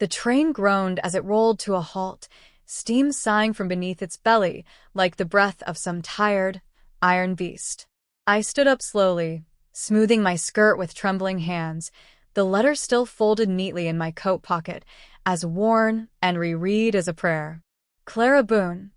The train groaned as it rolled to a halt, steam sighing from beneath its belly like the breath of some tired, iron beast. I stood up slowly, smoothing my skirt with trembling hands, the letter still folded neatly in my coat pocket, as worn and reread as a prayer. Clarabon,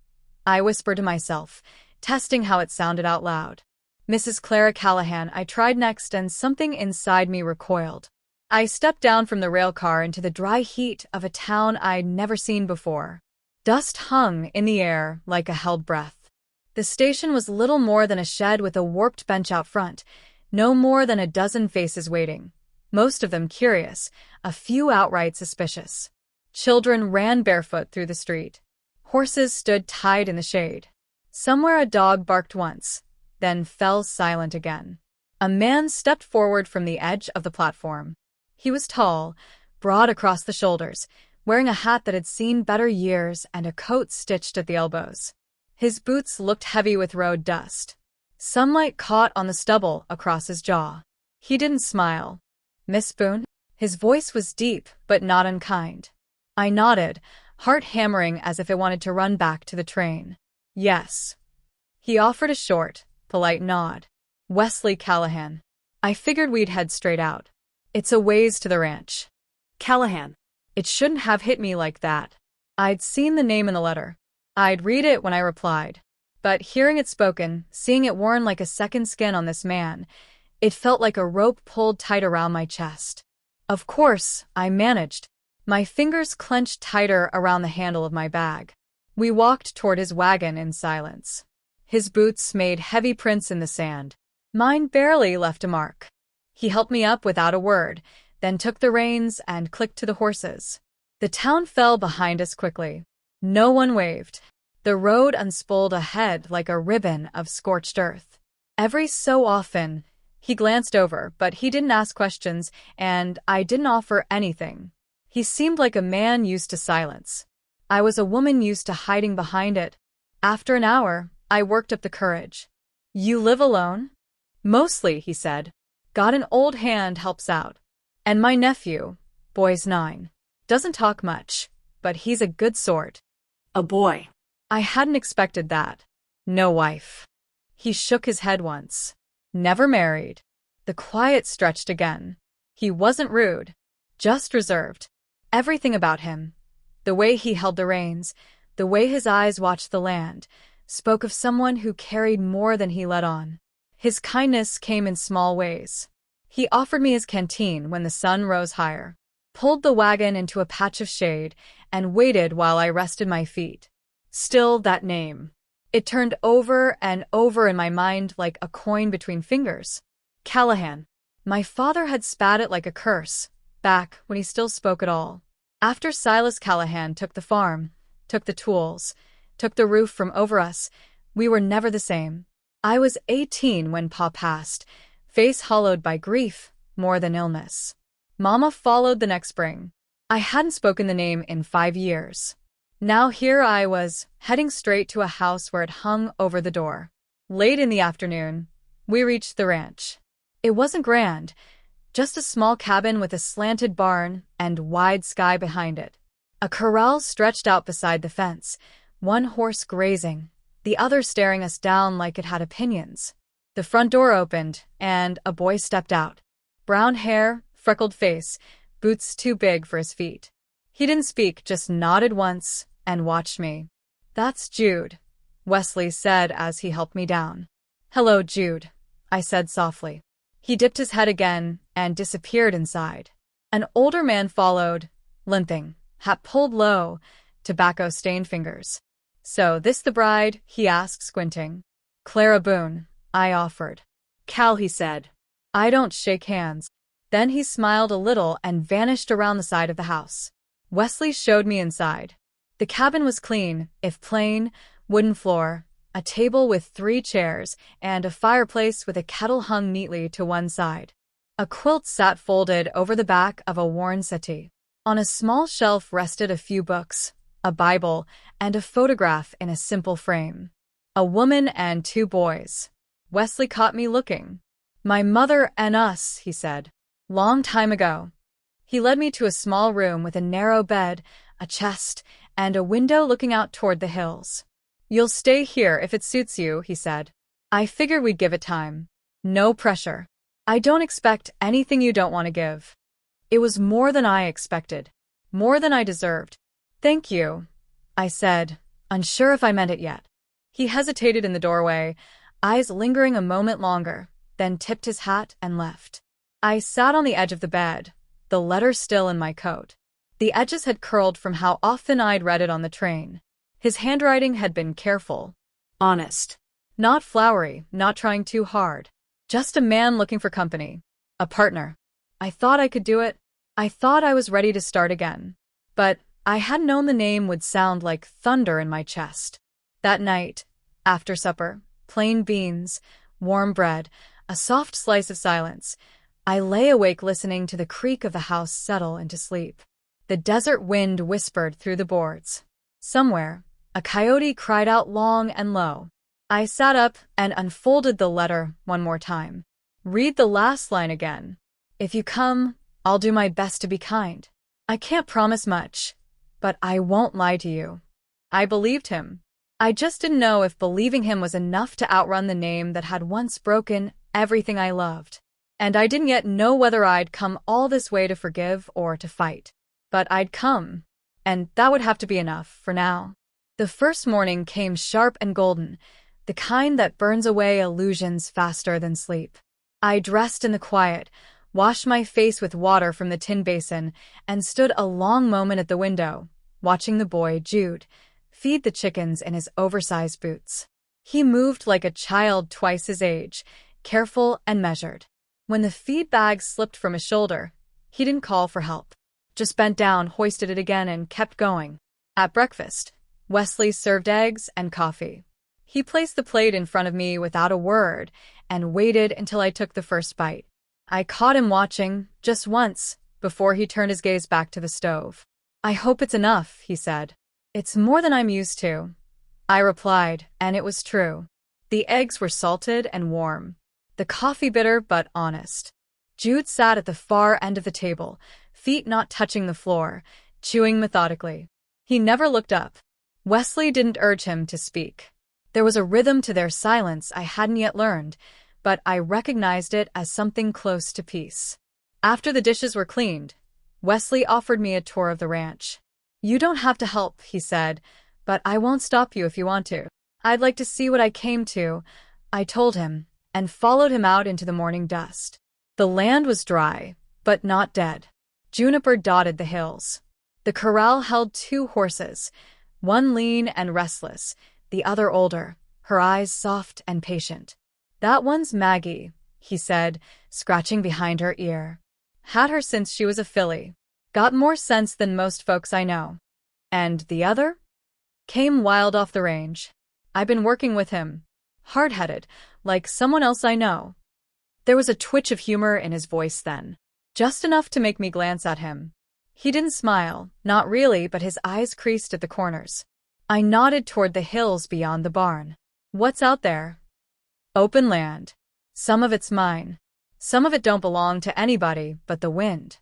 I whispered to myself, testing how it sounded out loud. Mrs. Clara Callahan, I tried next, and something inside me recoiled. I stepped down from the rail car into the dry heat of a town I'd never seen before. Dust hung in the air like a held breath. The station was little more than a shed with a warped bench out front, no more than a dozen faces waiting, most of them curious, a few outright suspicious. Children ran barefoot through the street. Horses stood tied in the shade. Somewhere a dog barked once, then fell silent again. A man stepped forward from the edge of the platform. He was tall, broad across the shoulders, wearing a hat that had seen better years and a coat stitched at the elbows. His boots looked heavy with road dust. Sunlight caught on the stubble across his jaw. He didn't smile. "Miss Boone?" His voice was deep, but not unkind. I nodded, heart hammering as if it wanted to run back to the train. "Yes." He offered a short, polite nod. "Wesley Callahan." I figured we'd head straight out. "It's a ways to the ranch." "Callahan." It shouldn't have hit me like that. I'd seen the name in the letter. I'd read it when I replied. But hearing it spoken, seeing it worn like a second skin on this man, it felt like a rope pulled tight around my chest. Of course, I managed. My fingers clenched tighter around the handle of my bag. We walked toward his wagon in silence. His boots made heavy prints in the sand. Mine barely left a mark. He helped me up without a word, then took the reins and clicked to the horses. The town fell behind us quickly. No one waved. The road unspooled ahead like a ribbon of scorched earth. Every so often, he glanced over, but he didn't ask questions, and I didn't offer anything. He seemed like a man used to silence. I was a woman used to hiding behind it. After an hour, I worked up the courage. "You live alone?" "Mostly," he said. "Got an old hand helps out. And my nephew, boy's 9. Doesn't talk much, but he's a good sort." "A boy." I hadn't expected that. "No wife." He shook his head once. "Never married." The quiet stretched again. He wasn't rude, just reserved. Everything about him, the way he held the reins, the way his eyes watched the land, spoke of someone who carried more than he let on. His kindness came in small ways. He offered me his canteen when the sun rose higher, pulled the wagon into a patch of shade, and waited while I rested my feet. Still that name. It turned over and over in my mind like a coin between fingers. Callahan. My father had spat it like a curse, back when he still spoke at all. After Silas Callahan took the farm, took the tools, took the roof from over us, we were never the same. I was 18 when Pa passed, face hollowed by grief more than illness. Mama followed the next spring. I hadn't spoken the name in 5 years. Now here I was, heading straight to a house where it hung over the door. Late in the afternoon, we reached the ranch. It wasn't grand, just a small cabin with a slanted barn and wide sky behind it. A corral stretched out beside the fence, one horse grazing, the other staring us down like it had opinions. The front door opened, and a boy stepped out. Brown hair, freckled face, boots too big for his feet. He didn't speak, just nodded once and watched me. "That's Jude," Wesley said as he helped me down. "Hello, Jude," I said softly. He dipped his head again and disappeared inside. An older man followed, limping, hat pulled low, tobacco-stained fingers. "So this the bride?" he asked, squinting. "Clara Boone," I offered. "Cal," he said. "I don't shake hands." Then he smiled a little and vanished around the side of the house. Wesley showed me inside. The cabin was clean, if plain, wooden floor, a table with 3 chairs, and a fireplace with a kettle hung neatly to one side. A quilt sat folded over the back of a worn settee. On a small shelf rested a few books, a Bible, and a photograph in a simple frame. A woman and 2 boys. Wesley caught me looking. "My mother and us," he said. "Long time ago." He led me to a small room with a narrow bed, a chest, and a window looking out toward the hills. "You'll stay here if it suits you," he said. "I figured we'd give it time. No pressure. I don't expect anything you don't want to give." It was more than I expected. More than I deserved. "Thank you," I said, unsure if I meant it yet. He hesitated in the doorway, eyes lingering a moment longer, then tipped his hat and left. I sat on the edge of the bed, the letter still in my coat. The edges had curled from how often I'd read it on the train. His handwriting had been careful, honest. Not flowery, not trying too hard. Just a man looking for company. A partner. I thought I could do it. I thought I was ready to start again. But I hadn't known the name would sound like thunder in my chest. That night, after supper, plain beans, warm bread, a soft slice of silence, I lay awake listening to the creak of the house settle into sleep. The desert wind whispered through the boards. Somewhere, a coyote cried out long and low. I sat up and unfolded the letter one more time. Read the last line again. "If you come, I'll do my best to be kind. I can't promise much, but I won't lie to you." I believed him. I just didn't know if believing him was enough to outrun the name that had once broken everything I loved. And I didn't yet know whether I'd come all this way to forgive or to fight. But I'd come, and that would have to be enough for now. The first morning came sharp and golden, the kind that burns away illusions faster than sleep. I dressed in the quiet, washed my face with water from the tin basin, and stood a long moment at the window, watching the boy, Jude, feed the chickens in his oversized boots. He moved like a child twice his age, careful and measured. When the feed bag slipped from his shoulder, he didn't call for help. Just bent down, hoisted it again, and kept going. At breakfast, Wesley served eggs and coffee. He placed the plate in front of me without a word and waited until I took the first bite. I caught him watching, just once, before he turned his gaze back to the stove. "I hope it's enough," he said. "It's more than I'm used to," I replied, and it was true. The eggs were salted and warm. The coffee bitter but honest. Jude sat at the far end of the table, feet not touching the floor, chewing methodically. He never looked up. Wesley didn't urge him to speak. There was a rhythm to their silence I hadn't yet learned, but I recognized it as something close to peace. After the dishes were cleaned, Wesley offered me a tour of the ranch. "You don't have to help," he said, "but I won't stop you if you want to." "I'd like to see what I came to," I told him, and followed him out into the morning dust. The land was dry, but not dead. Juniper dotted the hills. The corral held 2 horses, one lean and restless, the other older, her eyes soft and patient. "That one's Maggie," he said, scratching behind her ear. "Had her since she was a filly. Got more sense than most folks I know." "And the other?" "Came wild off the range. I've been working with him. Hard-headed, like someone else I know." There was a twitch of humor in his voice then, just enough to make me glance at him. He didn't smile, not really, but his eyes creased at the corners. I nodded toward the hills beyond the barn. "What's out there?" "Open land. Some of it's mine. Some of it don't belong to anybody but the wind."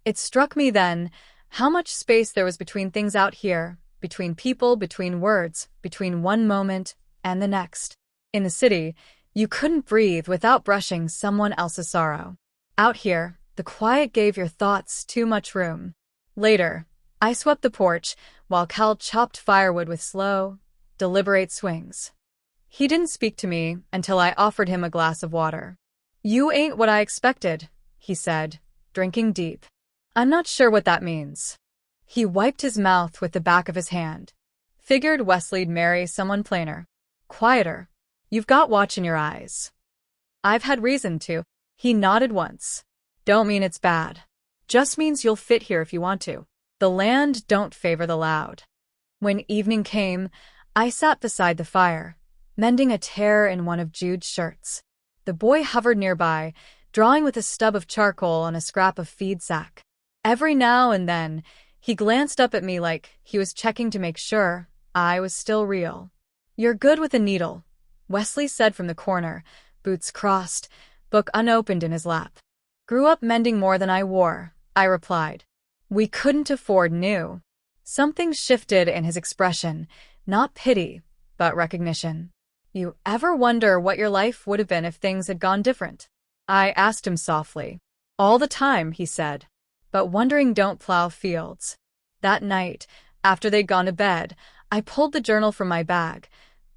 It struck me then how much space there was between things out here, between people, between words, between one moment and the next. In the city, you couldn't breathe without brushing someone else's sorrow. Out here, the quiet gave your thoughts too much room. Later, I swept the porch while Cal chopped firewood with slow, deliberate swings. He didn't speak to me until I offered him a glass of water. "You ain't what I expected," he said, drinking deep. "I'm not sure what that means." He wiped his mouth with the back of his hand. "Figured Wesley'd marry someone plainer. Quieter. You've got watch in your eyes." "I've had reason to." He nodded once. "Don't mean it's bad. Just means you'll fit here if you want to. The land don't favor the loud." When evening came, I sat beside the fire, mending a tear in one of Jude's shirts. The boy hovered nearby, drawing with a stub of charcoal on a scrap of feed sack. Every now and then, he glanced up at me like he was checking to make sure I was still real. "You're good with a needle," Wesley said from the corner, boots crossed, book unopened in his lap. "Grew up mending more than I wore," I replied. We couldn't afford new. Something shifted in his expression, not pity, but recognition. You ever wonder what your life would have been if things had gone different? I asked him softly. All the time, he said. But wondering don't plow fields. That night, after they'd gone to bed, I pulled the journal from my bag,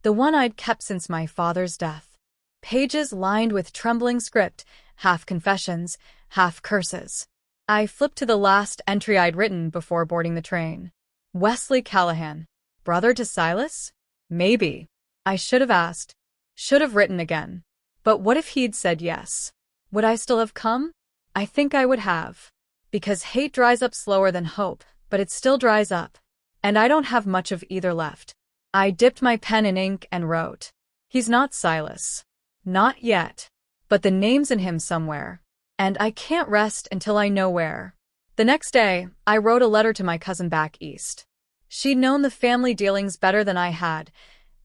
the one I'd kept since my father's death. Pages lined with trembling script, half confessions, half curses. I flipped to the last entry I'd written before boarding the train. Wesley Callahan. Brother to Silas? Maybe. I should have asked. Should have written again. But what if he'd said yes? Would I still have come? I think I would have. Because hate dries up slower than hope, but it still dries up. And I don't have much of either left. I dipped my pen in ink and wrote. He's not Silas. Not yet. But the name's in him somewhere. And I can't rest until I know where. The next day, I wrote a letter to my cousin back east. She'd known the family dealings better than I had,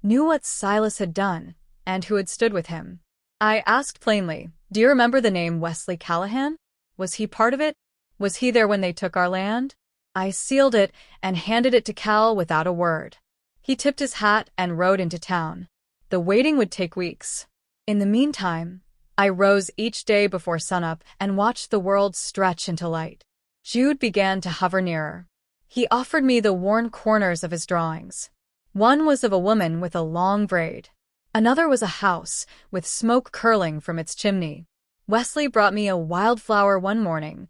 knew what Silas had done, and who had stood with him. I asked plainly, do you remember the name Wesley Callahan? Was he part of it? Was he there when they took our land? I sealed it and handed it to Cal without a word. He tipped his hat and rode into town. The waiting would take weeks. In the meantime, I rose each day before sunup and watched the world stretch into light. Jude began to hover nearer. He offered me the worn corners of his drawings. One was of a woman with a long braid. Another was a house, with smoke curling from its chimney. Wesley brought me a wildflower one morning,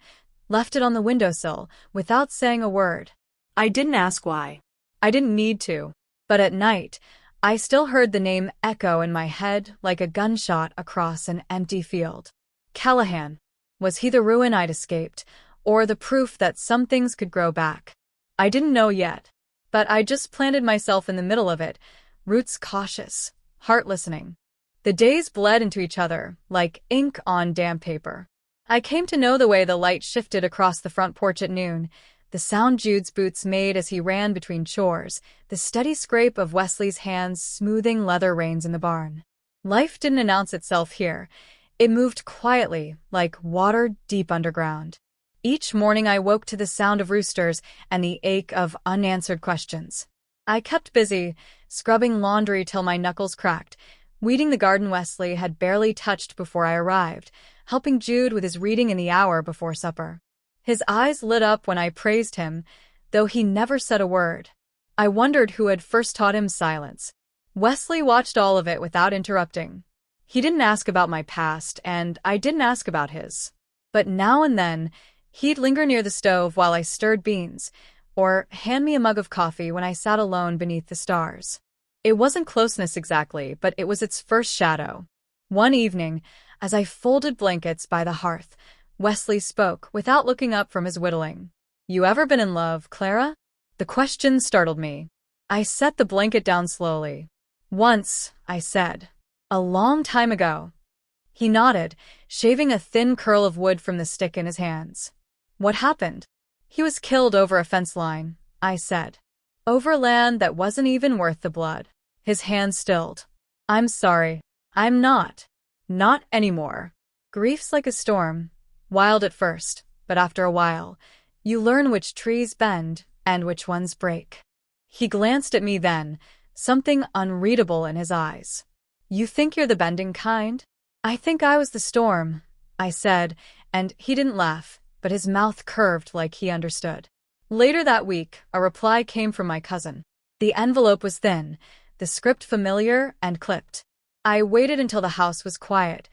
left it on the windowsill, without saying a word. I didn't ask why. I didn't need to. But at night, I still heard the name echo in my head like a gunshot across an empty field. Callahan. Was he the ruin I'd escaped, or the proof that some things could grow back? I didn't know yet. But I just planted myself in the middle of it, roots cautious, heart listening. The days bled into each other, like ink on damp paper. I came to know the way the light shifted across the front porch at noon, the sound Jude's boots made as he ran between chores, the steady scrape of Wesley's hands smoothing leather reins in the barn. Life didn't announce itself here. It moved quietly, like water deep underground. Each morning I woke to the sound of roosters and the ache of unanswered questions. I kept busy, scrubbing laundry till my knuckles cracked, weeding the garden Wesley had barely touched before I arrived, helping Jude with his reading in the hour before supper. His eyes lit up when I praised him, though he never said a word. I wondered who had first taught him silence. Wesley watched all of it without interrupting. He didn't ask about my past, and I didn't ask about his. But now and then, he'd linger near the stove while I stirred beans, or hand me a mug of coffee when I sat alone beneath the stars. It wasn't closeness exactly, but it was its first shadow. One evening, as I folded blankets by the hearth, Wesley spoke without looking up from his whittling. You ever been in love, Clara? The question startled me. I set the blanket down slowly. Once, I said. A long time ago. He nodded, shaving a thin curl of wood from the stick in his hands. What happened? He was killed over a fence line, I said. Over land that wasn't even worth the blood. His hand stilled. I'm sorry. I'm not. Not anymore. Grief's like a storm. Wild at first, but after a while, you learn which trees bend and which ones break. He glanced at me then, something unreadable in his eyes. You think you're the bending kind? I think I was the storm, I said, and he didn't laugh, but his mouth curved like he understood. Later that week, a reply came from my cousin. The envelope was thin, the script familiar and clipped. I waited until the house was quiet.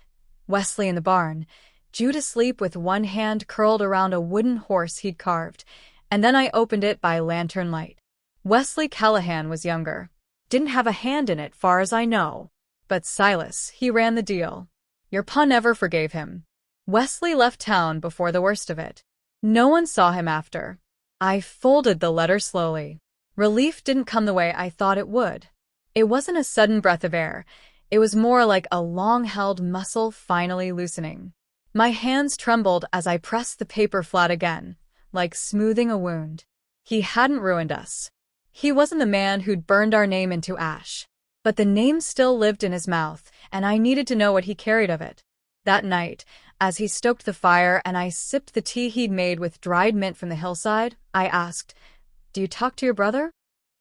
Wesley in the barn, Jude asleep with one hand curled around a wooden horse he'd carved, and then I opened it by lantern light. Wesley Callahan was younger. Didn't have a hand in it, far as I know. But Silas, he ran the deal. Your pa never forgave him. Wesley left town before the worst of it. No one saw him after. I folded the letter slowly. Relief didn't come the way I thought it would. It wasn't a sudden breath of air. It was more like a long-held muscle finally loosening. My hands trembled as I pressed the paper flat again, like smoothing a wound. He hadn't ruined us. He wasn't the man who'd burned our name into ash. But the name still lived in his mouth, and I needed to know what he carried of it. That night, as he stoked the fire and I sipped the tea he'd made with dried mint from the hillside, I asked, "Do you talk to your brother?"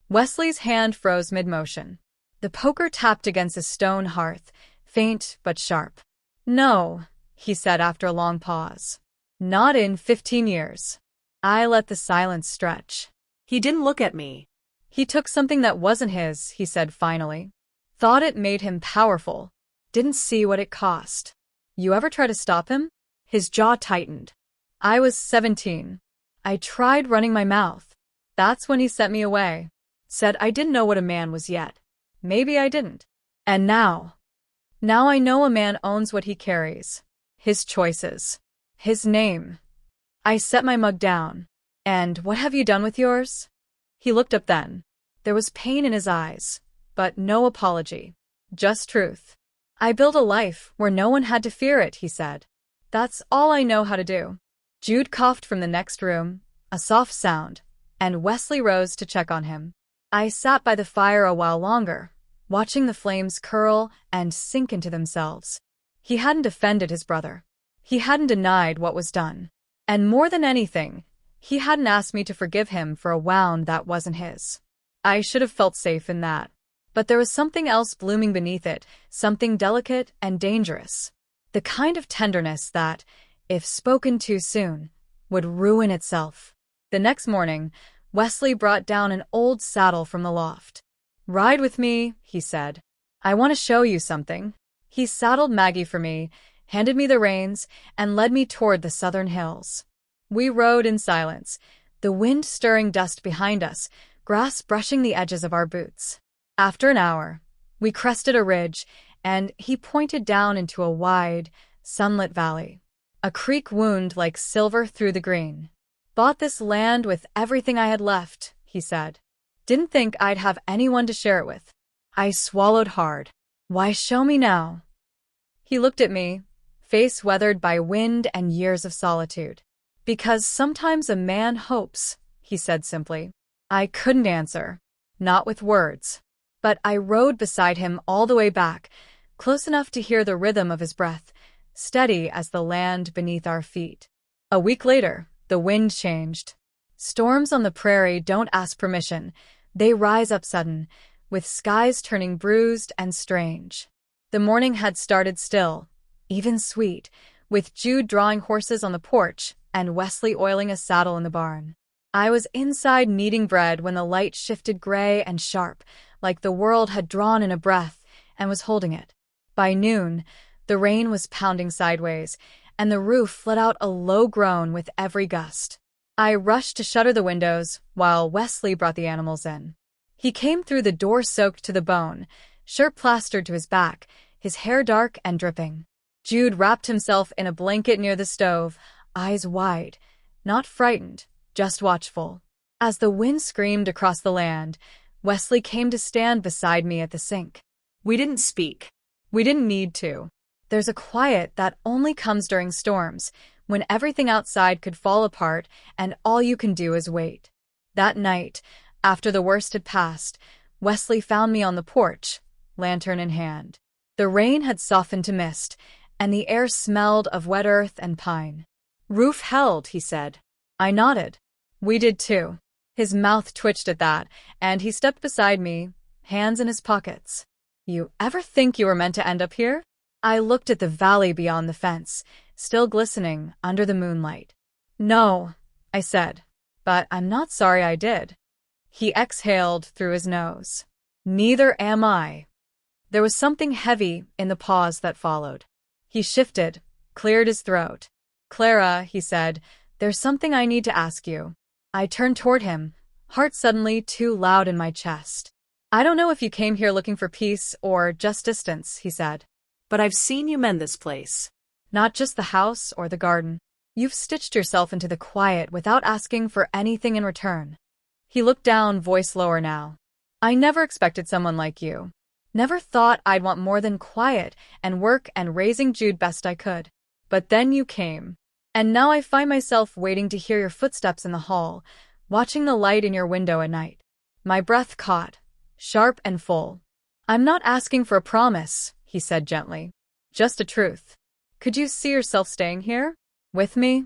Wesley's hand froze mid-motion. The poker tapped against a stone hearth, faint but sharp. "No," he said after a long pause. "Not in 15 years." I let the silence stretch. He didn't look at me. He took something that wasn't his, he said finally. Thought it made him powerful. Didn't see what it cost. You ever try to stop him? His jaw tightened. I was 17. I tried running my mouth. That's when he sent me away. Said I didn't know what a man was yet. Maybe I didn't. And now I know a man owns what he carries. His choices. His name. I set my mug down. "And what have you done with yours?" He looked up then. There was pain in his eyes, but no apology. Just truth. "I built a life where no one had to fear it," he said. "That's all I know how to do." Jude coughed from the next room, a soft sound, and Wesley rose to check on him. I sat by the fire a while longer, watching the flames curl and sink into themselves. He hadn't defended his brother. He hadn't denied what was done. And more than anything, he hadn't asked me to forgive him for a wound that wasn't his. I should have felt safe in that. But there was something else blooming beneath it, something delicate and dangerous. The kind of tenderness that, if spoken too soon, would ruin itself. The next morning, Wesley brought down an old saddle from the loft. "Ride with me," he said. "I want to show you something." He saddled Maggie for me, handed me the reins, and led me toward the southern hills. We rode in silence, the wind stirring dust behind us, grass brushing the edges of our boots. After an hour, we crested a ridge, and he pointed down into a wide, sunlit valley. A creek wound like silver through the green. "Bought this land with everything I had left," he said. "Didn't think I'd have anyone to share it with." I swallowed hard. "Why show me now?" He looked at me, face weathered by wind and years of solitude. "Because sometimes a man hopes," he said simply. I couldn't answer. Not with words. But I rode beside him all the way back, close enough to hear the rhythm of his breath, steady as the land beneath our feet. A week later, the wind changed. Storms on the prairie don't ask permission. They rise up sudden, with skies turning bruised and strange. The morning had started still, even sweet, with Jude drawing horses on the porch and Wesley oiling a saddle in the barn. I was inside kneading bread when the light shifted gray and sharp, like the world had drawn in a breath and was holding it. By noon, the rain was pounding sideways, and the roof let out a low groan with every gust. I rushed to shutter the windows while Wesley brought the animals in. He came through the door soaked to the bone, shirt plastered to his back, his hair dark and dripping. Jude wrapped himself in a blanket near the stove, eyes wide, not frightened, just watchful. As the wind screamed across the land, Wesley came to stand beside me at the sink. We didn't speak. We didn't need to. There's a quiet that only comes during storms, when everything outside could fall apart and all you can do is wait. That night, after the worst had passed, Wesley found me on the porch, lantern in hand. The rain had softened to mist, and the air smelled of wet earth and pine. "Roof held," he said. I nodded. We did too. His mouth twitched at that, and he stepped beside me, hands in his pockets. "You ever think you were meant to end up here?" I looked at the valley beyond the fence, still glistening under the moonlight. "No," I said, "but I'm not sorry I did." He exhaled through his nose. "Neither am I." There was something heavy in the pause that followed. He shifted, cleared his throat. "Clara," he said, "there's something I need to ask you." I turned toward him, heart suddenly too loud in my chest. "I don't know if you came here looking for peace or just distance," he said. "But I've seen you mend this place." "Not just the house or the garden. You've stitched yourself into the quiet without asking for anything in return." He looked down, voice lower now. "I never expected someone like you. Never thought I'd want more than quiet and work and raising Jude best I could. But then you came. And now I find myself waiting to hear your footsteps in the hall, watching the light in your window at night." My breath caught, sharp and full. "I'm not asking for a promise," he said gently. "Just a truth. Could you see yourself staying here? With me?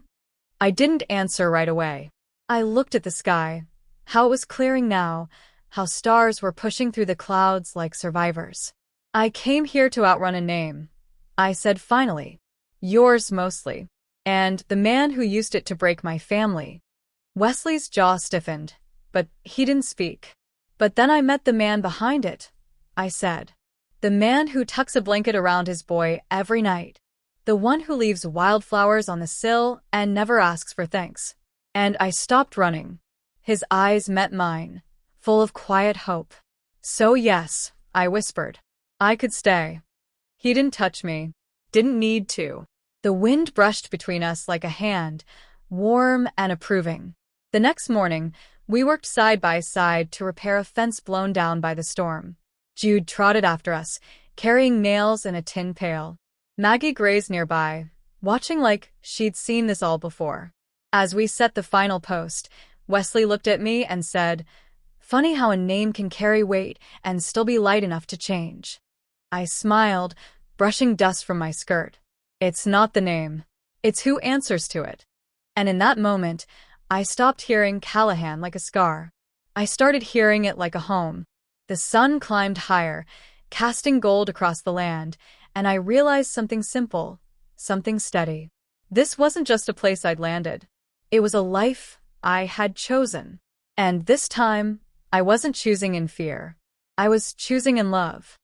I didn't answer right away. I looked at the sky, how it was clearing now, how stars were pushing through the clouds like survivors. I came here to outrun a name, I said finally. Yours mostly. And the man who used it to break my family. Wesley's jaw stiffened, but he didn't speak. But then I met the man behind it, I said. The man who tucks a blanket around his boy every night. The one who leaves wildflowers on the sill and never asks for thanks. And I stopped running. His eyes met mine, full of quiet hope. So yes, I whispered. I could stay. He didn't touch me. Didn't need to. The wind brushed between us like a hand, warm and approving. The next morning, we worked side by side to repair a fence blown down by the storm. Jude trotted after us, carrying nails and a tin pail. Maggie grazed nearby, watching like she'd seen this all before. As we set the final post, Wesley looked at me and said, "Funny how a name can carry weight and still be light enough to change." I smiled, brushing dust from my skirt. It's not the name. It's who answers to it. And in that moment, I stopped hearing Callahan like a scar. I started hearing it like a home. The sun climbed higher, casting gold across the land, and I realized something simple, something steady. This wasn't just a place I'd landed. It was a life I had chosen. And this time, I wasn't choosing in fear. I was choosing in love.